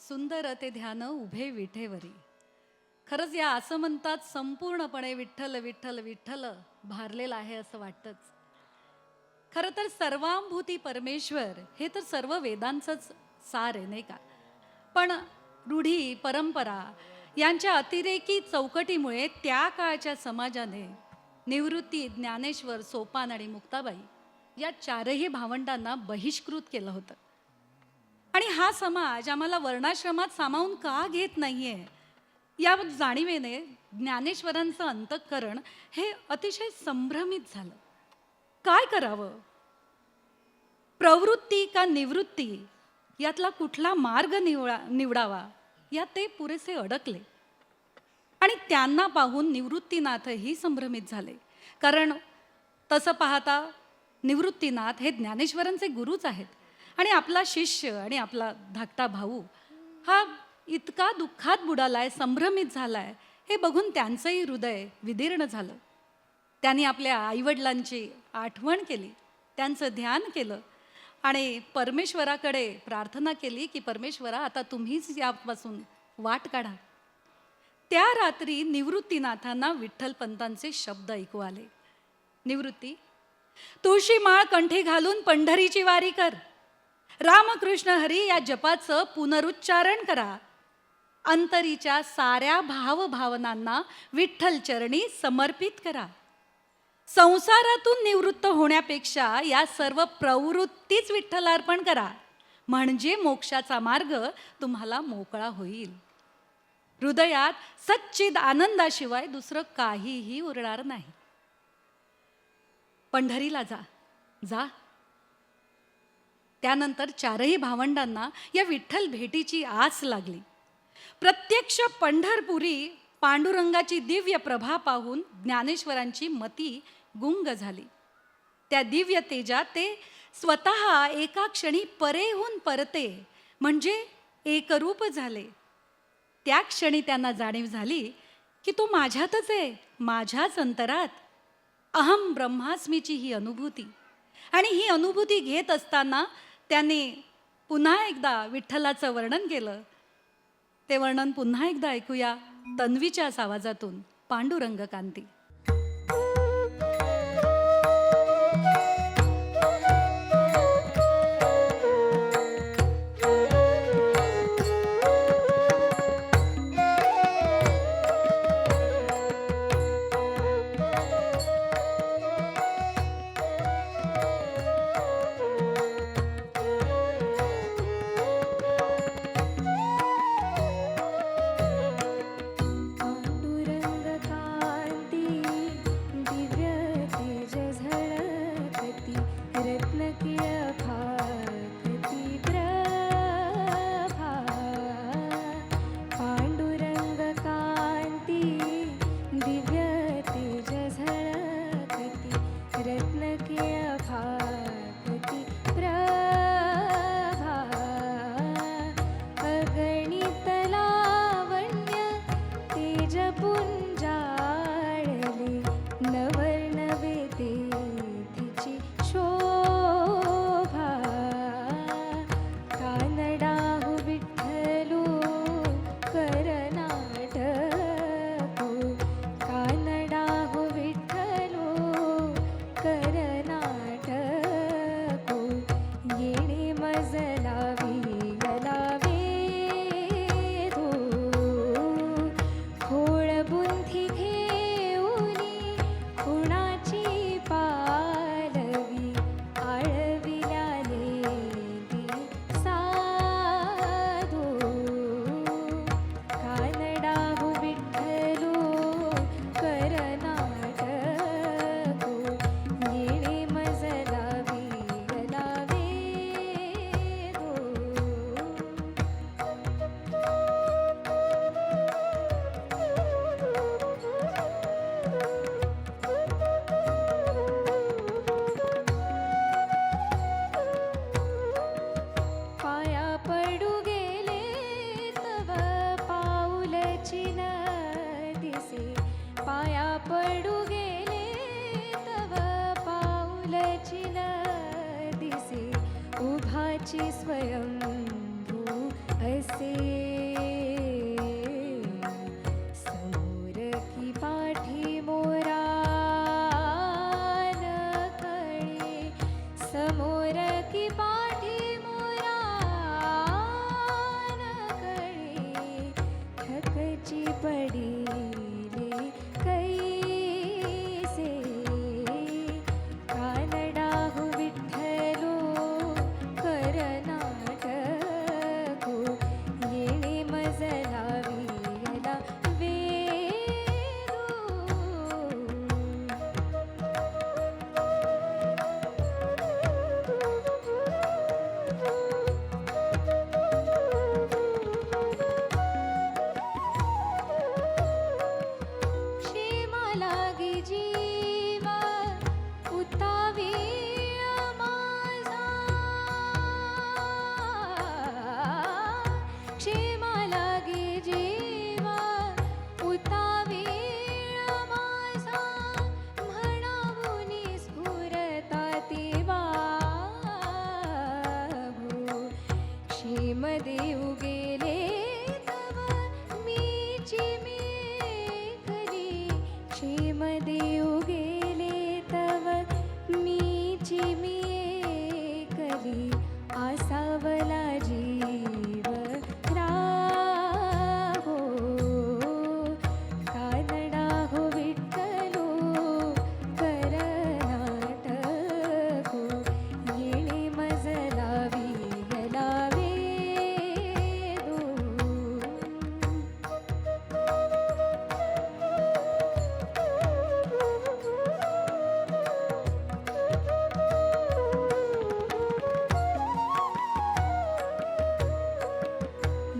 सुंदर ते ध्यान उभे विठेवरी. खरंच या असं म्हणतात संपूर्णपणे विठ्ठल विठ्ठल विठ्ठल भारलेलं आहे असं वाटतंच. खरं तर सर्वांभूती परमेश्वर हे तर सर्व वेदांचंच सार आहे नाही का. पण रूढी परंपरा यांच्या अतिरेकी चौकटीमुळे त्या काळच्या समाजाने निवृत्ती, ज्ञानेश्वर, सोपान आणि मुक्ताबाई या चारही भावंडांना बहिष्कृत केलं होतं. आणि हा समाज आम्हाला वर्णाश्रमात सामावून का घेत नाहीये या जाणीवेने ज्ञानेश्वरांचं अंतःकरण हे अतिशय संभ्रमित झालं. काय करावं? प्रवृत्ती का निवृत्ती यातला कुठला मार्ग निवडावा यात ते पुरेसे अडकले. आणि त्यांना पाहून निवृत्तीनाथही संभ्रमित झाले. कारण तसं पाहता निवृत्तीनाथ हे ज्ञानेश्वरांचे गुरुच आहेत आणि आपला शिष्य आणि आपला धाकटा भाऊ हा इतका दुःखात बुडालाय, संभ्रमित झालाय, हे बघून त्यांचंही हृदय विदीर्ण झालं. त्यांनी आपल्या आईवडिलांची आठवण केली, त्यांचं ध्यान केलं आणि परमेश्वराकडे प्रार्थना केली की परमेश्वरा आता तुम्हीच यापासून वाट काढा. त्या रात्री निवृत्तीनाथांना विठ्ठलपंतांचे शब्द ऐकू आले. निवृत्ती, तुळशी माळ कंठी घालून पंढरीची वारी कर. रामकृष्ण हरी या जपाचं पुनरुच्चारण करा. अंतरीच्या साऱ्या भावभावनांना विठ्ठल चरणी समर्पित करा. संसारातून निवृत्त होण्यापेक्षा या सर्व प्रवृत्तीच विठ्ठलार्पण करा, म्हणजे मोक्षाचा मार्ग तुम्हाला मोकळा होईल. हृदयात सच्चिद आनंदाशिवाय दुसरं काहीही उरणार नाही. पंढरीला जा जा. त्यानंतर चारही भावंडांना या विठ्ठल भेटीची आस लागली. प्रत्यक्ष पंढरपुरी पांडुरंगाची दिव्य प्रभा पाहून ज्ञानेश्वरांची मती गुंग झाली. त्या दिव्य तेजात ते स्वतः एका क्षणी परेहून परते म्हणजे एकरूप झाले. त्या क्षणी त्यांना जाणीव झाली की तो माझ्यातच आहे, माझ्याच अंतरात. अहम ब्रह्मास्मीची ही अनुभूती. आणि ही अनुभूती घेत असताना त्याने पुन्हा एकदा विठ्ठलाचं वर्णन केलं. ते वर्णन पुन्हा एकदा ऐकूया तन्वीच्याच आवाजातून. पांडुरंग कांती. स्वयंभू असे देऊ गेले तव मी चिमिये कली क्षेम देऊ गेले तव मी चिमिये कली आसावला जीव राहो कानडा हो विठ्ठलो करनाटको येणे मजला विगलावे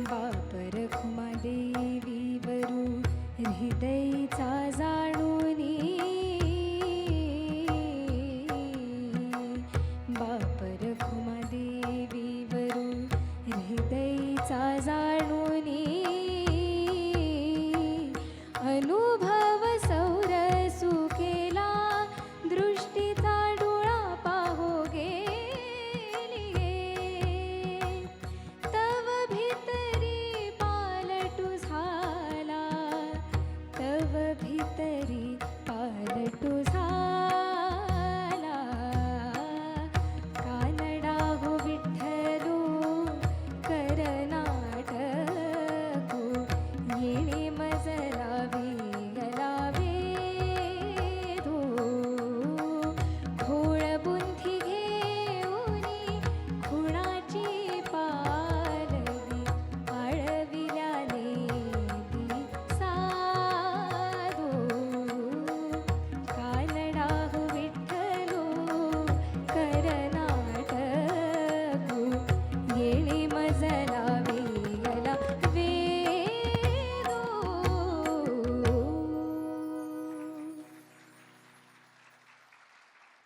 बापर खुमादेवीवरू हृदयचा जाणूनी बापर खुमादेवीवरू हृदयचा जाणूनी अनु